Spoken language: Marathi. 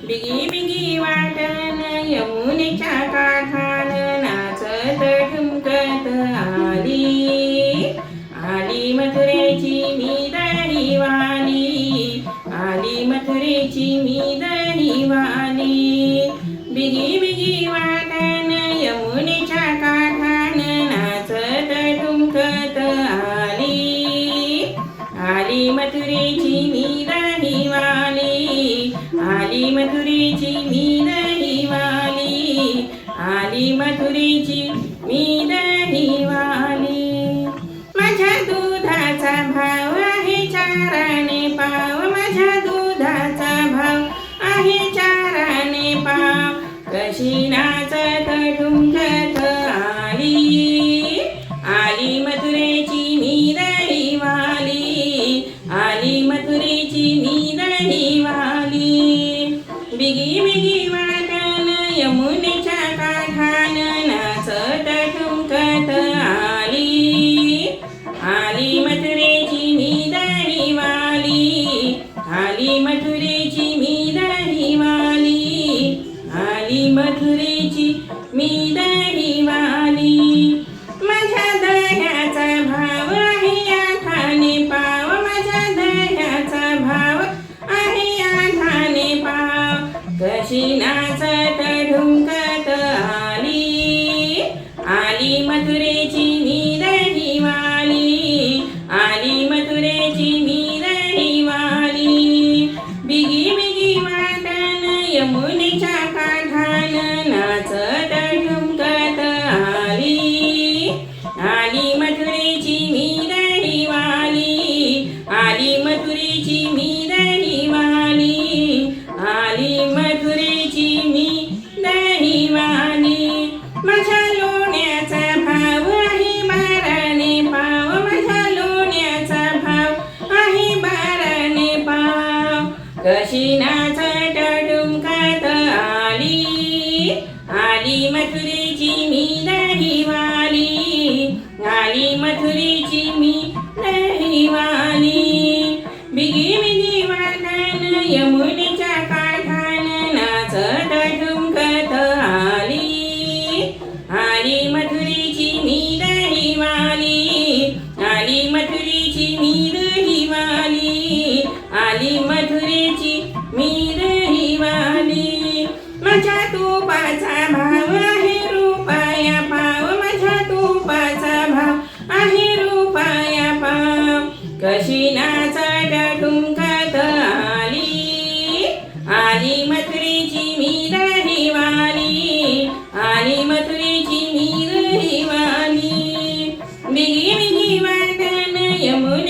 बिगी बिगी वाटण यमुनेच्या काठान नाचत ठुमकत आली आली मथुरेची मी दही वाली आली मथुरेची मी दही वाली बिगी बिगी वाटण यमुनेच्या काठान नाचत ठुमकत आली आली मथुरेची मी दही वाली आली मथुरेची मी दही वाली आली मथुरेची मी दही वाली माझ्या दुधाचा भाव आहे 4 आणे पाव माझ्या दुधाचा भाव आहे 4 आणे पाव कशी नाचत ठुमकत आली आली मथुरेची मी दही वाली आली मथुरेची मी दही वाली बिगी बिगी वाटण यमुनेच्या काठान नाचत ठुमकत आली आली मथुरेची मी दही वाली आली मथुरेची मी दही वाली आली मथुरेची मी दही वाली माझ्या दह्याचा भाव आहे 8 आणे पाव माझ्या दह्याचा भाव आहे 8 आणे पाव कशी नाचत ठुमकत आली आली मथुरेची मी दही वाली आली मथुरेची मी दही वाली बिगी बिगी वाटण यमुनेच्या काठान नाचत ठुमकत आली आली मथुरेची मी दही वाली आली मथुरेची मी दही वाली आली मथुरेची मी दही वाली माझ्या लोण्याचा भाव आहे 12 आणे पाव माझ्या लोण्याचा भाव आहे 12 आणे पाव कशी नाचत ठुमकत आली आली मथुरेची मी दही वाली आली मथुरेची मी दही वाली बिगी बिगी वाटण यमुनेच्या काठान नाचत ठुमकत आली आली मथुरेची मी दही वाली आली मथुरेची मी दही वाली आली मथुरेची मी दही वाली माझ्या तुपाचा भाव आहे रुपया पाव माझ्या तुपाचा भाव आहे रुपया पाव कशी नाचत ठुमकत आली आली मथुरेची मी दही वाली आली मथुरेची मी दही वाली बिगी बिगी वाटण यमुने